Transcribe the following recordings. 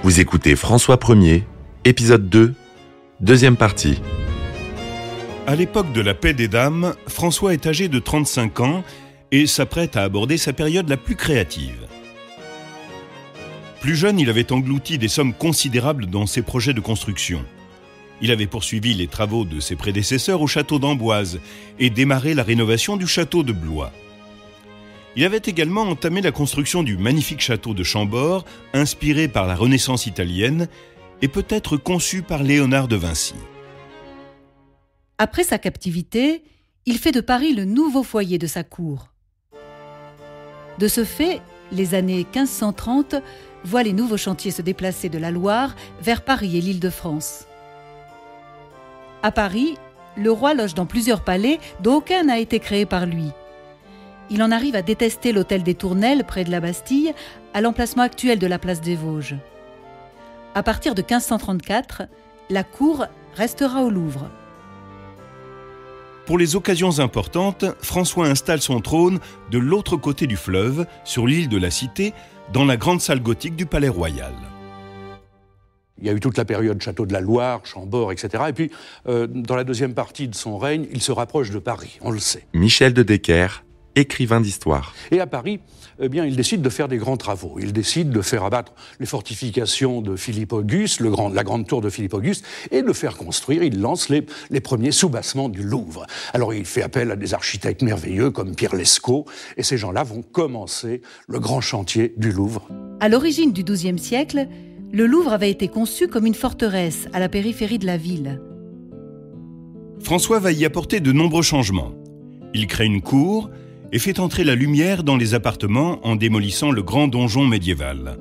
Vous écoutez François Ier, épisode 2, deuxième partie. À l'époque de la paix des dames, François est âgé de 35 ans et s'apprête à aborder sa période la plus créative. Plus jeune, il avait englouti des sommes considérables dans ses projets de construction. Il avait poursuivi les travaux de ses prédécesseurs au château d'Amboise et démarré la rénovation du château de Blois. Il avait également entamé la construction du magnifique château de Chambord, inspiré par la Renaissance italienne et peut-être conçu par Léonard de Vinci. Après sa captivité, il fait de Paris le nouveau foyer de sa cour. De ce fait, les années 1530 voient les nouveaux chantiers se déplacer de la Loire vers Paris et l'Île-de-France. À Paris, le roi loge dans plusieurs palais dont aucun n'a été créé par lui. Il en arrive à détester l'hôtel des Tournelles, près de la Bastille, à l'emplacement actuel de la place des Vosges. À partir de 1534, la cour restera au Louvre. Pour les occasions importantes, François installe son trône de l'autre côté du fleuve, sur l'île de la Cité, dans la grande salle gothique du Palais Royal. Il y a eu toute la période Château de la Loire, Chambord, etc. Et puis, dans la deuxième partie de son règne, il se rapproche de Paris, on le sait. Michel de Decker, écrivain d'histoire. Et à Paris, eh bien, il décide de faire des grands travaux. Il décide de faire abattre les fortifications de Philippe Auguste, la grande tour de Philippe Auguste, et de faire construire, il lance les premiers soubassements du Louvre. Alors il fait appel à des architectes merveilleux comme Pierre Lescot, et ces gens-là vont commencer le grand chantier du Louvre. À l'origine du XIIe siècle, le Louvre avait été conçu comme une forteresse à la périphérie de la ville. François va y apporter de nombreux changements. Il crée une cour et fait entrer la lumière dans les appartements en démolissant le grand donjon médiéval.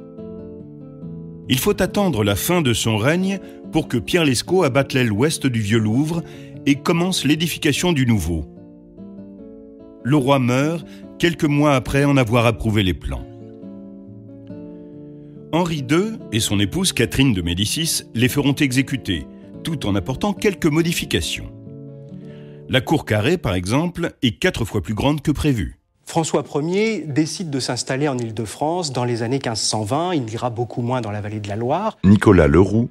Il faut attendre la fin de son règne pour que Pierre Lescot abatte l'aile ouest du vieux Louvre et commence l'édification du nouveau. Le roi meurt quelques mois après en avoir approuvé les plans. Henri II et son épouse Catherine de Médicis les feront exécuter, tout en apportant quelques modifications. La cour carrée, par exemple, est 4 fois plus grande que prévu. François Ier décide de s'installer en Île-de-France dans les années 1520. Il ira beaucoup moins dans la vallée de la Loire. Nicolas Leroux,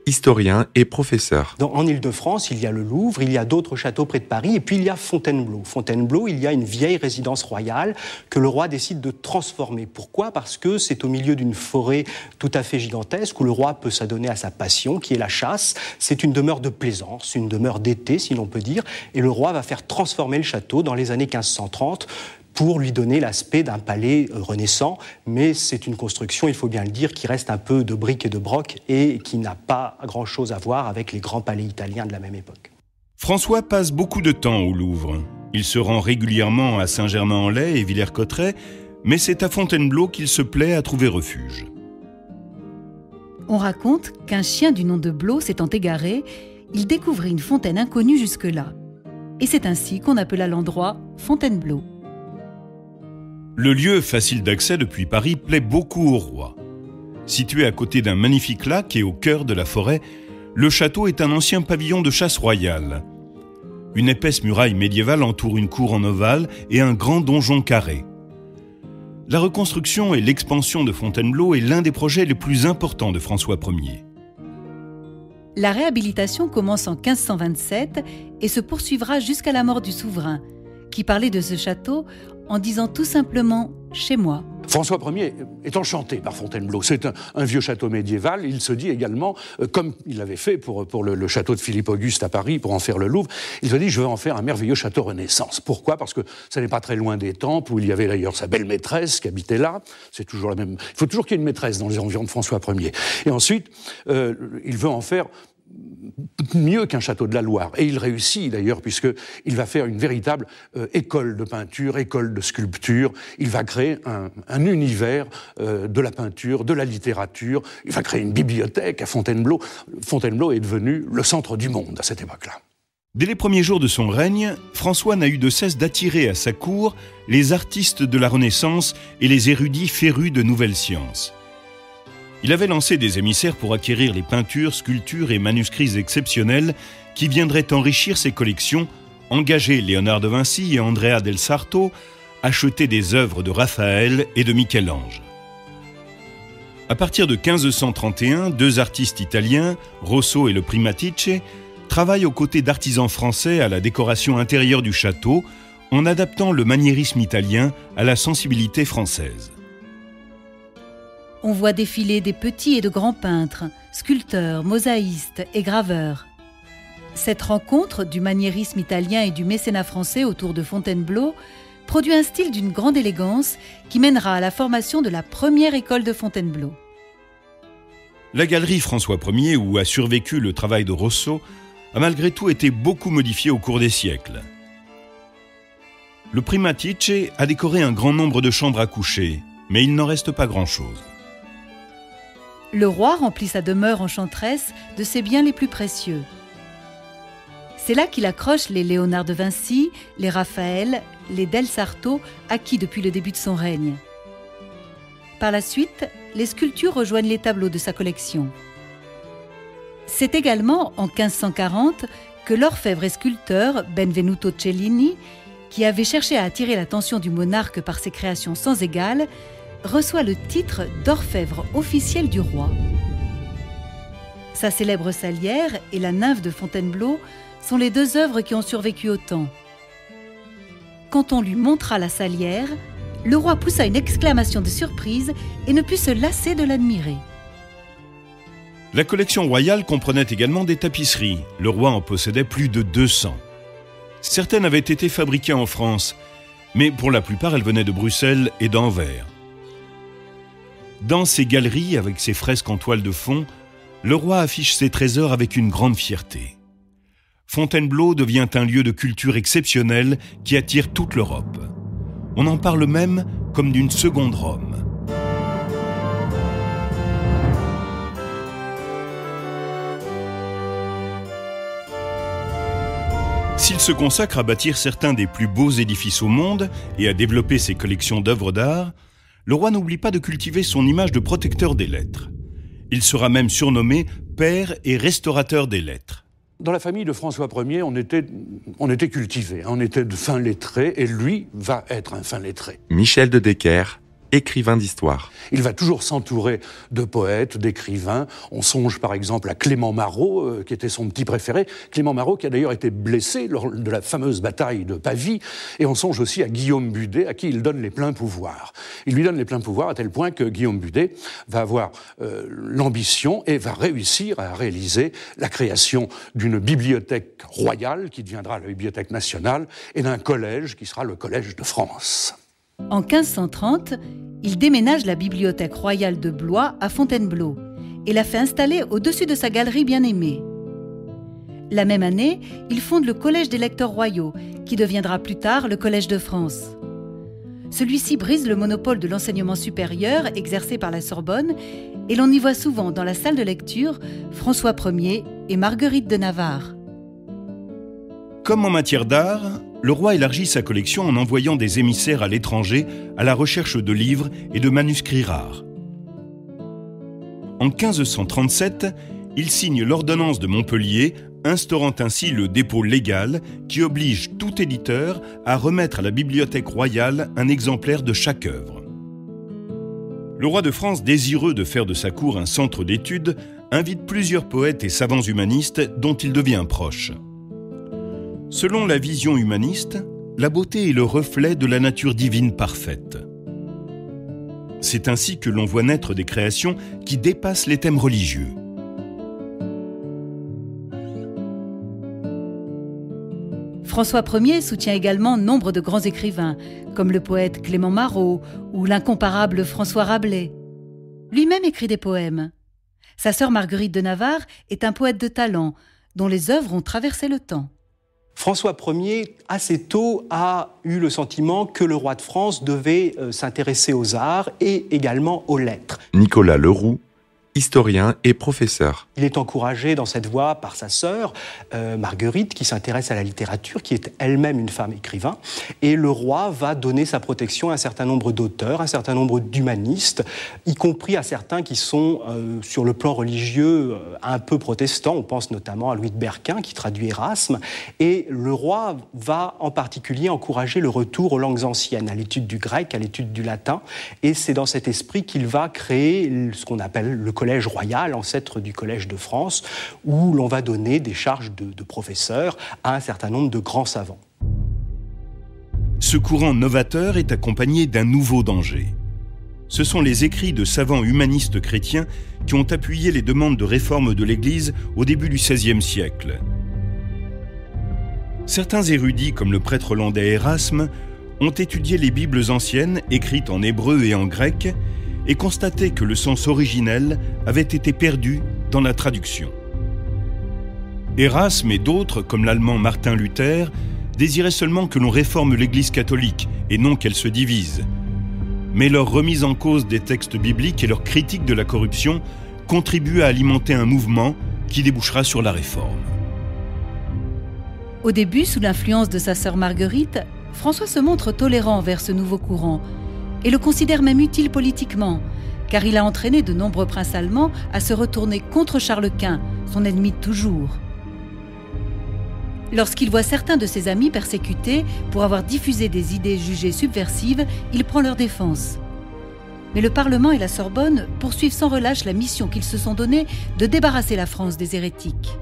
historien et professeur. En Île-de-France, il y a le Louvre, il y a d'autres châteaux près de Paris, et puis il y a Fontainebleau. Fontainebleau, il y a une vieille résidence royale que le roi décide de transformer. Pourquoi ? Parce que c'est au milieu d'une forêt tout à fait gigantesque où le roi peut s'adonner à sa passion, qui est la chasse. C'est une demeure de plaisance, une demeure d'été, si l'on peut dire, et le roi va faire transformer le château dans les années 1530 pour lui donner l'aspect d'un palais renaissant, mais c'est une construction, il faut bien le dire, qui reste un peu de briques et de broc et qui n'a pas grand-chose à voir avec les grands palais italiens de la même époque. François passe beaucoup de temps au Louvre. Il se rend régulièrement à Saint-Germain-en-Laye et Villers-Cotterêts, mais c'est à Fontainebleau qu'il se plaît à trouver refuge. On raconte qu'un chien du nom de Blot s'étant égaré, il découvrit une fontaine inconnue jusque-là. Et c'est ainsi qu'on appela l'endroit Fontainebleau. Le lieu, facile d'accès depuis Paris, plaît beaucoup au roi. Situé à côté d'un magnifique lac et au cœur de la forêt, le château est un ancien pavillon de chasse royale. Une épaisse muraille médiévale entoure une cour en ovale et un grand donjon carré. La reconstruction et l'expansion de Fontainebleau est l'un des projets les plus importants de François Ier. La réhabilitation commence en 1527 et se poursuivra jusqu'à la mort du souverain, qui parlait de ce château en disant tout simplement « chez moi ». François Ier est enchanté par Fontainebleau. C'est un vieux château médiéval. Il se dit également, comme il l'avait fait pour le château de Philippe Auguste à Paris, pour en faire le Louvre, il se dit, je veux en faire un merveilleux château Renaissance. Pourquoi ? Parce que ça n'est pas très loin des temples, où il y avait d'ailleurs sa belle maîtresse qui habitait là. C'est toujours la même. Il faut toujours qu'il y ait une maîtresse dans les environs de François Ier. Et ensuite, il veut en faire mieux qu'un château de la Loire. Et il réussit d'ailleurs, puisqu'il va faire une véritable école de peinture, école de sculpture. Il va créer un univers de la peinture, de la littérature. Il va créer une bibliothèque à Fontainebleau. Fontainebleau est devenu le centre du monde à cette époque-là. Dès les premiers jours de son règne, François n'a eu de cesse d'attirer à sa cour les artistes de la Renaissance et les érudits férus de nouvelles sciences. Il avait lancé des émissaires pour acquérir les peintures, sculptures et manuscrits exceptionnels qui viendraient enrichir ses collections, engager Léonard de Vinci et Andrea del Sarto, acheter des œuvres de Raphaël et de Michel-Ange. À partir de 1531, deux artistes italiens, Rosso et le Primatice, travaillent aux côtés d'artisans français à la décoration intérieure du château, en adaptant le maniérisme italien à la sensibilité française. On voit défiler des petits et de grands peintres, sculpteurs, mosaïstes et graveurs. Cette rencontre du maniérisme italien et du mécénat français autour de Fontainebleau produit un style d'une grande élégance qui mènera à la formation de la première école de Fontainebleau. La galerie François Ier, où a survécu le travail de Rosso, a malgré tout été beaucoup modifiée au cours des siècles. Le Primatice a décoré un grand nombre de chambres à coucher, mais il n'en reste pas grand-chose. Le roi remplit sa demeure enchanteresse de ses biens les plus précieux. C'est là qu'il accroche les Léonard de Vinci, les Raphaël, les Del Sarto, acquis depuis le début de son règne. Par la suite, les sculptures rejoignent les tableaux de sa collection. C'est également en 1540 que l'orfèvre et sculpteur Benvenuto Cellini, qui avait cherché à attirer l'attention du monarque par ses créations sans égales, reçoit le titre d'orfèvre officiel du roi. Sa célèbre salière et la nymphe de Fontainebleau sont les deux œuvres qui ont survécu au temps. Quand on lui montra la salière, le roi poussa une exclamation de surprise et ne put se lasser de l'admirer. La collection royale comprenait également des tapisseries. Le roi en possédait plus de 200. Certaines avaient été fabriquées en France, mais pour la plupart elles venaient de Bruxelles et d'Anvers. Dans ses galeries, avec ses fresques en toile de fond, le roi affiche ses trésors avec une grande fierté. Fontainebleau devient un lieu de culture exceptionnel qui attire toute l'Europe. On en parle même comme d'une seconde Rome. S'il se consacre à bâtir certains des plus beaux édifices au monde et à développer ses collections d'œuvres d'art, le roi n'oublie pas de cultiver son image de protecteur des lettres. Il sera même surnommé père et restaurateur des lettres. Dans la famille de François Ier, on était cultivés, on était de fins lettrés, et lui va être un fin lettré. Michel de Decker, écrivain d'histoire. Il va toujours s'entourer de poètes, d'écrivains. On songe par exemple à Clément Marot, qui était son petit préféré. Clément Marot qui a d'ailleurs été blessé lors de la fameuse bataille de Pavie. Et on songe aussi à Guillaume Budet, à qui il donne les pleins pouvoirs. Il lui donne les pleins pouvoirs à tel point que Guillaume Budet va avoir l'ambition et va réussir à réaliser la création d'une bibliothèque royale qui deviendra la Bibliothèque nationale et d'un collège qui sera le Collège de France. En 1530, il déménage la bibliothèque royale de Blois à Fontainebleau et la fait installer au-dessus de sa galerie bien-aimée. La même année, il fonde le Collège des lecteurs royaux, qui deviendra plus tard le Collège de France. Celui-ci brise le monopole de l'enseignement supérieur exercé par la Sorbonne et l'on y voit souvent dans la salle de lecture François Ier et Marguerite de Navarre. Comme en matière d'art, le roi élargit sa collection en envoyant des émissaires à l'étranger à la recherche de livres et de manuscrits rares. En 1537, il signe l'ordonnance de Montpellier, instaurant ainsi le dépôt légal qui oblige tout éditeur à remettre à la Bibliothèque royale un exemplaire de chaque œuvre. Le roi de France, désireux de faire de sa cour un centre d'études, invite plusieurs poètes et savants humanistes dont il devient proche. Selon la vision humaniste, la beauté est le reflet de la nature divine parfaite. C'est ainsi que l'on voit naître des créations qui dépassent les thèmes religieux. François Ier soutient également nombre de grands écrivains, comme le poète Clément Marot ou l'incomparable François Rabelais. Lui-même écrit des poèmes. Sa sœur Marguerite de Navarre est un poète de talent, dont les œuvres ont traversé le temps. François Ier, assez tôt, a eu le sentiment que le roi de France devait s'intéresser aux arts et également aux lettres. Nicolas Leroux, historien et professeur. Il est encouragé dans cette voie par sa sœur, Marguerite, qui s'intéresse à la littérature, qui est elle-même une femme écrivain. Et le roi va donner sa protection à un certain nombre d'auteurs, un certain nombre d'humanistes, y compris à certains qui sont, sur le plan religieux, un peu protestants. On pense notamment à Louis de Berquin, qui traduit Erasme. Et le roi va en particulier encourager le retour aux langues anciennes, à l'étude du grec, à l'étude du latin. Et c'est dans cet esprit qu'il va créer ce qu'on appelle le Collège royal, ancêtre du Collège de France, où l'on va donner des charges de professeurs à un certain nombre de grands savants. Ce courant novateur est accompagné d'un nouveau danger. Ce sont les écrits de savants humanistes chrétiens qui ont appuyé les demandes de réforme de l'Église au début du XVIe siècle. Certains érudits, comme le prêtre hollandais Erasme, ont étudié les Bibles anciennes, écrites en hébreu et en grec, et constaté que le sens originel avait été perdu dans la traduction. Erasme et d'autres, comme l'allemand Martin Luther, désiraient seulement que l'on réforme l'Église catholique et non qu'elle se divise. Mais leur remise en cause des textes bibliques et leur critique de la corruption contribuent à alimenter un mouvement qui débouchera sur la réforme. Au début, sous l'influence de sa sœur Marguerite, François se montre tolérant envers ce nouveau courant et le considère même utile politiquement, car il a entraîné de nombreux princes allemands à se retourner contre Charles Quint, son ennemi de toujours. Lorsqu'il voit certains de ses amis persécutés pour avoir diffusé des idées jugées subversives, il prend leur défense. Mais le Parlement et la Sorbonne poursuivent sans relâche la mission qu'ils se sont donnée de débarrasser la France des hérétiques.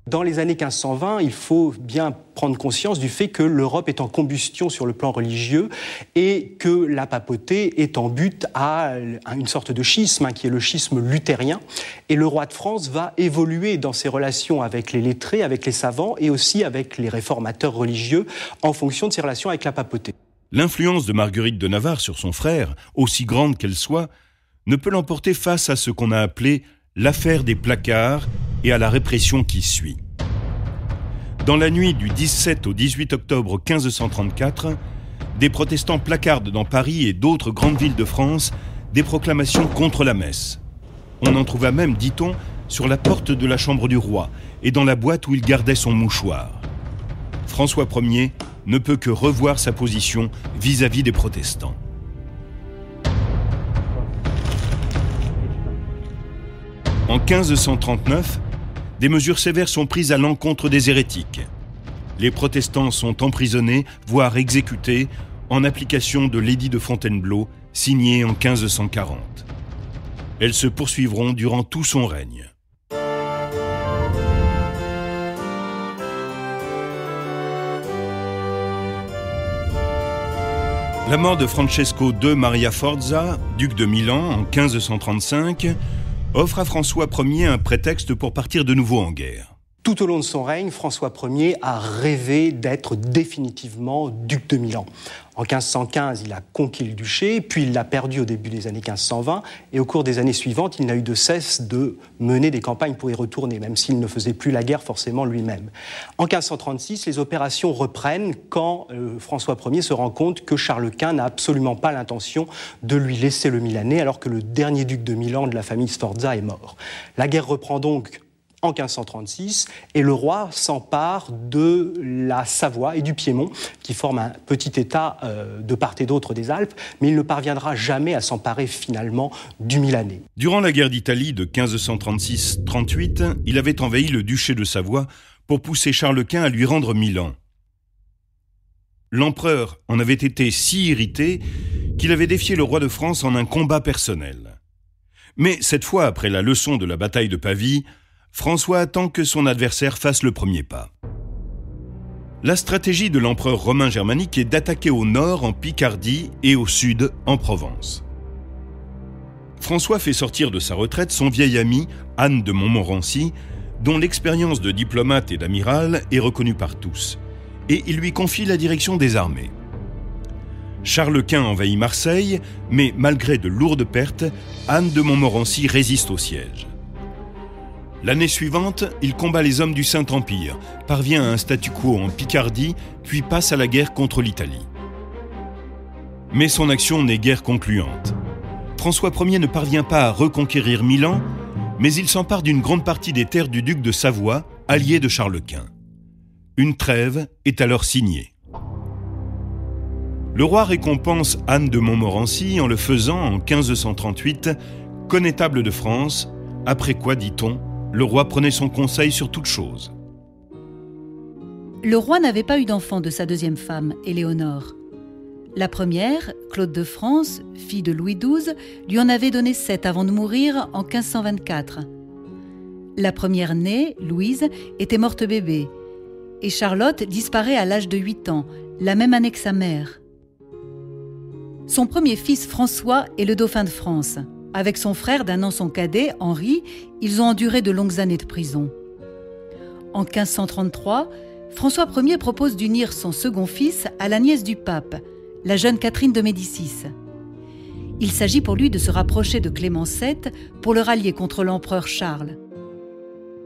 Dans les années 1520, il faut bien prendre conscience du fait que l'Europe est en combustion sur le plan religieux et que la papauté est en but à une sorte de schisme, qui est le schisme luthérien. Et le roi de France va évoluer dans ses relations avec les lettrés, avec les savants et aussi avec les réformateurs religieux en fonction de ses relations avec la papauté. L'influence de Marguerite de Navarre sur son frère, aussi grande qu'elle soit, ne peut l'emporter face à ce qu'on a appelé l'affaire des placards et à la répression qui suit. Dans la nuit du 17 au 18 octobre 1534, des protestants placardent dans Paris et d'autres grandes villes de France des proclamations contre la messe. On en trouva même, dit-on, sur la porte de la chambre du roi et dans la boîte où il gardait son mouchoir. François Ier ne peut que revoir sa position vis-à-vis des protestants. En 1539, des mesures sévères sont prises à l'encontre des hérétiques. Les protestants sont emprisonnés, voire exécutés, en application de l'édit de Fontainebleau, signé en 1540. Elles se poursuivront durant tout son règne. La mort de Francesco II Maria Forza, duc de Milan, en 1535, offre à François Ier un prétexte pour partir de nouveau en guerre. Tout au long de son règne, François Ier a rêvé d'être définitivement duc de Milan. En 1515, il a conquis le duché, puis il l'a perdu au début des années 1520, et au cours des années suivantes, il n'a eu de cesse de mener des campagnes pour y retourner, même s'il ne faisait plus la guerre forcément lui-même. En 1536, les opérations reprennent quand François Ier se rend compte que Charles Quint n'a absolument pas l'intention de lui laisser le Milanais, alors que le dernier duc de Milan de la famille Sforza est mort. La guerre reprend donc en 1536, et le roi s'empare de la Savoie et du Piémont, qui forment un petit État de part et d'autre des Alpes, mais il ne parviendra jamais à s'emparer finalement du Milanais. Durant la guerre d'Italie de 1536-38, il avait envahi le duché de Savoie pour pousser Charles Quint à lui rendre Milan. L'empereur en avait été si irrité qu'il avait défié le roi de France en un combat personnel. Mais cette fois, après la leçon de la bataille de Pavie, François attend que son adversaire fasse le premier pas. La stratégie de l'empereur romain germanique est d'attaquer au nord en Picardie et au sud en Provence. François fait sortir de sa retraite son vieil ami, Anne de Montmorency, dont l'expérience de diplomate et d'amiral est reconnue par tous, et il lui confie la direction des armées. Charles Quint envahit Marseille, mais malgré de lourdes pertes, Anne de Montmorency résiste au siège. L'année suivante, il combat les hommes du Saint-Empire, parvient à un statu quo en Picardie, puis passe à la guerre contre l'Italie. Mais son action n'est guère concluante, François Ier ne parvient pas à reconquérir Milan, mais il s'empare d'une grande partie des terres du duc de Savoie, allié de Charles Quint. Une trêve est alors signée. Le roi récompense Anne de Montmorency en le faisant, en 1538, connétable de France, après quoi, dit-on, le roi prenait son conseil sur toute chose. Le roi n'avait pas eu d'enfant de sa deuxième femme, Éléonore. La première, Claude de France, fille de Louis XII, lui en avait donné 7 avant de mourir en 1524. La première née, Louise, était morte bébé, et Charlotte disparaît à l'âge de 8 ans, la même année que sa mère. Son premier fils, François, est le dauphin de France. Avec son frère d'un an son cadet, Henri, ils ont enduré de longues années de prison. En 1533, François Ier propose d'unir son second fils à la nièce du pape, la jeune Catherine de Médicis. Il s'agit pour lui de se rapprocher de Clément VII pour le rallier contre l'empereur Charles.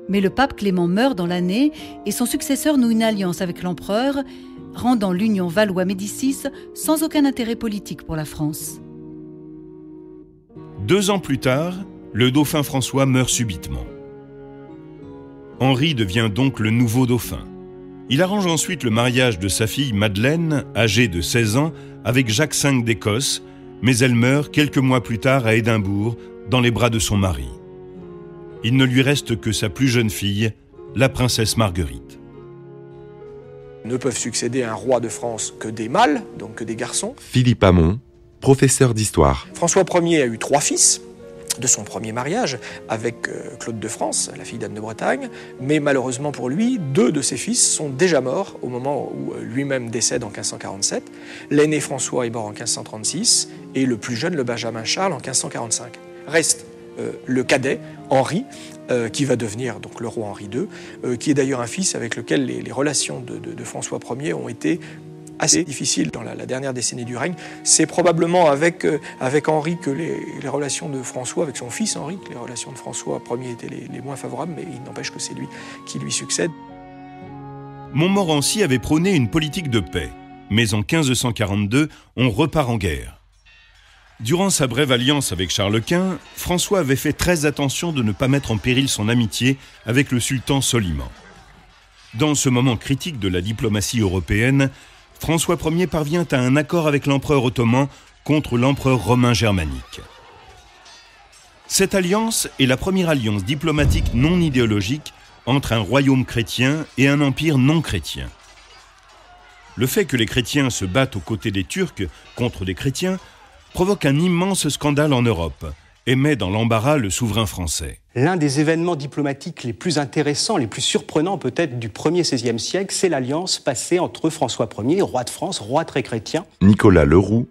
Mais le pape Clément meurt dans l'année et son successeur noue une alliance avec l'empereur, rendant l'union Valois-Médicis sans aucun intérêt politique pour la France. 2 ans plus tard, le dauphin François meurt subitement. Henri devient donc le nouveau dauphin. Il arrange ensuite le mariage de sa fille Madeleine, âgée de 16 ans, avec Jacques V d'Écosse, mais elle meurt quelques mois plus tard à Édimbourg, dans les bras de son mari. Il ne lui reste que sa plus jeune fille, la princesse Marguerite. Ne peuvent succéder à un roi de France que des mâles, donc que des garçons. Philippe Hamon, professeur d'histoire. François Ier a eu 3 fils de son premier mariage avec Claude de France, la fille d'Anne de Bretagne, mais malheureusement pour lui, 2 de ses fils sont déjà morts au moment où lui-même décède en 1547. L'aîné François est mort en 1536 et le plus jeune, le Benjamin Charles, en 1545. Reste le cadet, Henri, qui va devenir donc le roi Henri II, qui est d'ailleurs un fils avec lequel les relations de François Ier ont été assez difficiles dans la dernière décennie du règne. C'est probablement avec Henri que les relations de François, avec son fils Henri, que les relations de François Ier étaient les moins favorables, mais il n'empêche que c'est lui qui lui succède. Montmorency avait prôné une politique de paix, mais en 1542, on repart en guerre. Durant sa brève alliance avec Charles Quint, François avait fait très attention de ne pas mettre en péril son amitié avec le sultan Soliman. Dans ce moment critique de la diplomatie européenne, François Ier parvient à un accord avec l'empereur ottoman contre l'empereur romain germanique. Cette alliance est la première alliance diplomatique non idéologique entre un royaume chrétien et un empire non chrétien. Le fait que les chrétiens se battent aux côtés des Turcs contre des chrétiens provoque un immense scandale en Europe et met dans l'embarras le souverain français. L'un des événements diplomatiques les plus intéressants, les plus surprenants peut-être du 1er XVIe siècle, c'est l'alliance passée entre François Ier, roi de France, roi très chrétien, Nicolas Leroux,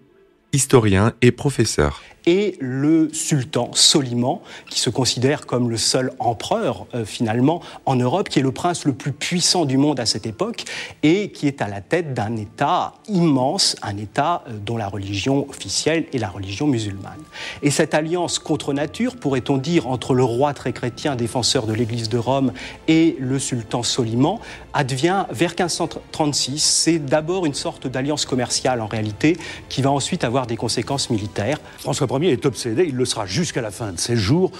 historien et professeur, et le sultan Soliman, qui se considère comme le seul empereur finalement en Europe, qui est le prince le plus puissant du monde à cette époque et qui est à la tête d'un État immense, un État dont la religion officielle est la religion musulmane. Et cette alliance contre nature, pourrait-on dire, entre le roi très chrétien, défenseur de l'Église de Rome, et le sultan Soliman, advient vers 1536. C'est d'abord une sorte d'alliance commerciale en réalité, qui va ensuite avoir des conséquences militaires. François Ier est obsédé, il le sera jusqu'à la fin de ses jours,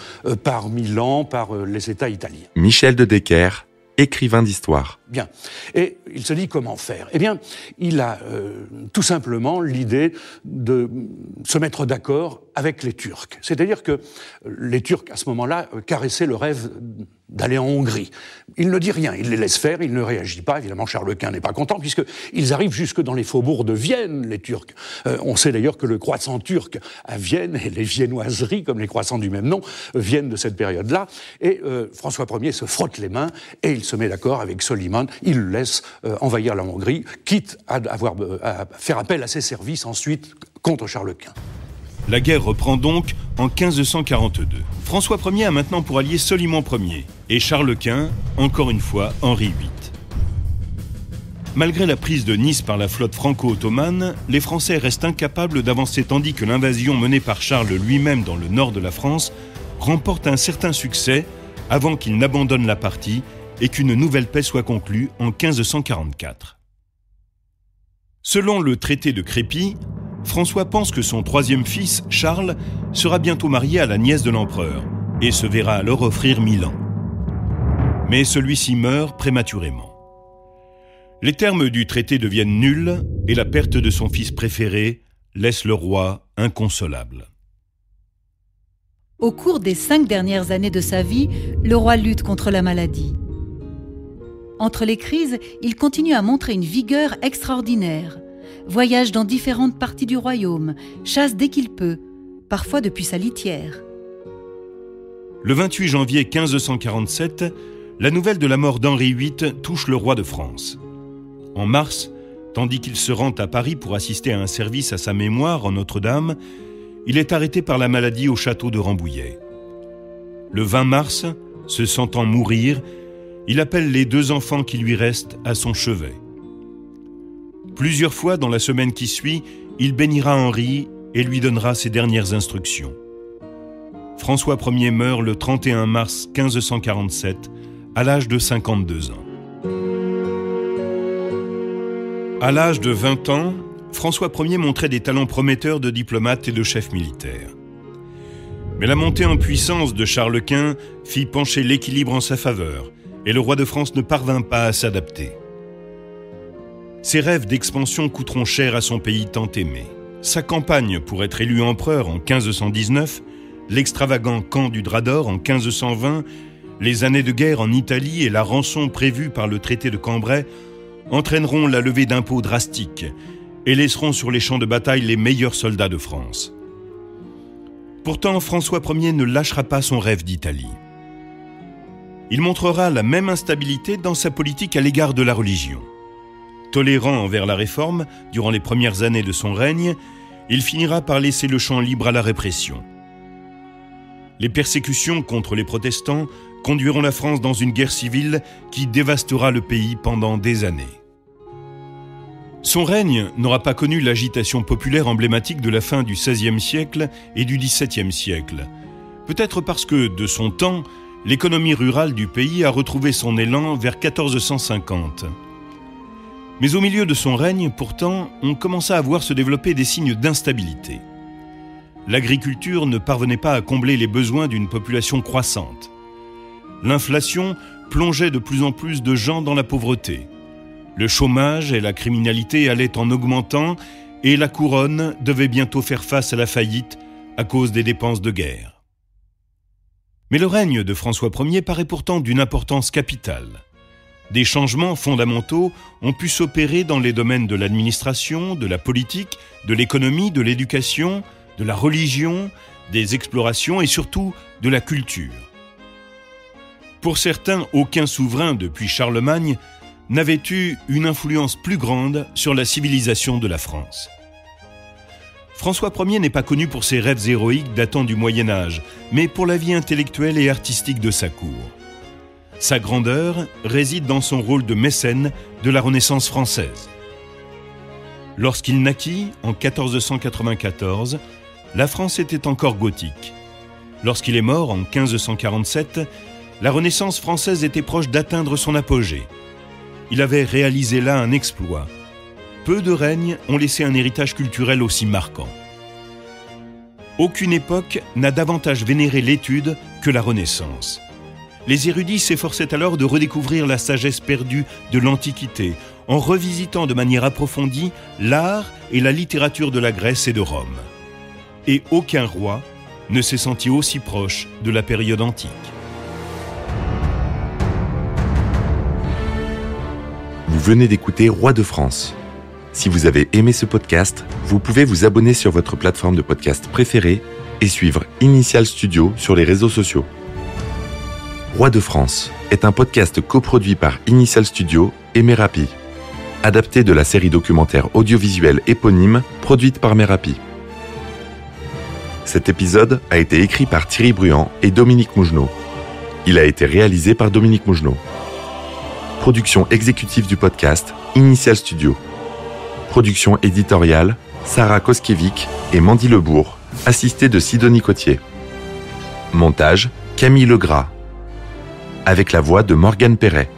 par Milan, par les États italiens. Michel de Decker, écrivain d'histoire. Bien. Et il se dit comment faire ? Eh bien, il a tout simplement l'idée de se mettre d'accord avec les Turcs. C'est-à-dire que les Turcs, à ce moment-là, caressaient le rêve d'aller en Hongrie. Il ne dit rien, il les laisse faire, il ne réagit pas. Évidemment, Charles Quint n'est pas content, puisqu'ils arrivent jusque dans les faubourgs de Vienne, les Turcs. On sait d'ailleurs que le croissant turc à Vienne, et les viennoiseries, comme les croissants du même nom, viennent de cette période-là. Et François Ier se frotte les mains, et il se met d'accord avec Soliman. Il le laisse envahir la Hongrie, quitte à faire appel à ses services ensuite contre Charles Quint. La guerre reprend donc en 1542. François Ier a maintenant pour allié Soliman Ier et Charles Quint, encore une fois Henri VIII. Malgré la prise de Nice par la flotte franco-ottomane, les Français restent incapables d'avancer tandis que l'invasion menée par Charles lui-même dans le nord de la France remporte un certain succès avant qu'il n'abandonne la partie et qu'une nouvelle paix soit conclue en 1544. Selon le traité de Crépy, François pense que son troisième fils, Charles, sera bientôt marié à la nièce de l'empereur et se verra alors offrir Milan. Mais celui-ci meurt prématurément. Les termes du traité deviennent nuls et la perte de son fils préféré laisse le roi inconsolable. Au cours des 5 dernières années de sa vie, le roi lutte contre la maladie. Entre les crises, il continue à montrer une vigueur extraordinaire. Voyage dans différentes parties du royaume, chasse dès qu'il peut, parfois depuis sa litière. Le 28 janvier 1547, la nouvelle de la mort d'Henri VIII touche le roi de France. En mars, tandis qu'il se rend à Paris pour assister à un service à sa mémoire en Notre-Dame, il est arrêté par la maladie au château de Rambouillet. Le 20 mars, se sentant mourir, il appelle les 2 enfants qui lui restent à son chevet. Plusieurs fois dans la semaine qui suit, il bénira Henri et lui donnera ses dernières instructions. François Ier meurt le 31 mars 1547, à l'âge de 52 ans. À l'âge de 20 ans, François Ier montrait des talents prometteurs de diplomate et de chef militaire. Mais la montée en puissance de Charles Quint fit pencher l'équilibre en sa faveur, et le roi de France ne parvint pas à s'adapter. Ses rêves d'expansion coûteront cher à son pays tant aimé. Sa campagne pour être élu empereur en 1519, l'extravagant camp du Drap d'Or en 1520, les années de guerre en Italie et la rançon prévue par le traité de Cambrai entraîneront la levée d'impôts drastiques et laisseront sur les champs de bataille les meilleurs soldats de France. Pourtant, François Ier ne lâchera pas son rêve d'Italie. Il montrera la même instabilité dans sa politique à l'égard de la religion. Tolérant envers la réforme, durant les premières années de son règne, il finira par laisser le champ libre à la répression. Les persécutions contre les protestants conduiront la France dans une guerre civile qui dévastera le pays pendant des années. Son règne n'aura pas connu l'agitation populaire emblématique de la fin du XVIe siècle et du XVIIe siècle, peut-être parce que, de son temps, l'économie rurale du pays a retrouvé son élan vers 1450. Mais au milieu de son règne, pourtant, on commença à voir se développer des signes d'instabilité. L'agriculture ne parvenait pas à combler les besoins d'une population croissante. L'inflation plongeait de plus en plus de gens dans la pauvreté. Le chômage et la criminalité allaient en augmentant et la couronne devait bientôt faire face à la faillite à cause des dépenses de guerre. Mais le règne de François Ier paraît pourtant d'une importance capitale. Des changements fondamentaux ont pu s'opérer dans les domaines de l'administration, de la politique, de l'économie, de l'éducation, de la religion, des explorations et surtout de la culture. Pour certains, aucun souverain depuis Charlemagne n'avait eu une influence plus grande sur la civilisation de la France. François Ier n'est pas connu pour ses rêves héroïques datant du Moyen-Âge, mais pour la vie intellectuelle et artistique de sa cour. Sa grandeur réside dans son rôle de mécène de la Renaissance française. Lorsqu'il naquit, en 1494, la France était encore gothique. Lorsqu'il est mort, en 1547, la Renaissance française était proche d'atteindre son apogée. Il avait réalisé là un exploit. Peu de règnes ont laissé un héritage culturel aussi marquant. Aucune époque n'a davantage vénéré l'étude que la Renaissance. Les érudits s'efforçaient alors de redécouvrir la sagesse perdue de l'Antiquité, en revisitant de manière approfondie l'art et la littérature de la Grèce et de Rome. Et aucun roi ne s'est senti aussi proche de la période antique. Vous venez d'écouter Roi de France. Si vous avez aimé ce podcast, vous pouvez vous abonner sur votre plateforme de podcast préférée et suivre Initial Studio sur les réseaux sociaux. Roi de France est un podcast coproduit par Initial Studio et Merapi, adapté de la série documentaire audiovisuelle éponyme produite par Merapi. Cet épisode a été écrit par Thierry Bruand et Dominique Mougenot. Il a été réalisé par Dominique Mougenot. Production exécutive du podcast, Initial Studio. Production éditoriale, Sarah Koskiewicz et Mandy Lebourg, assistée de Sidonie Cotier. Montage, Camille Legras. Avec la voix de Morgane Perret.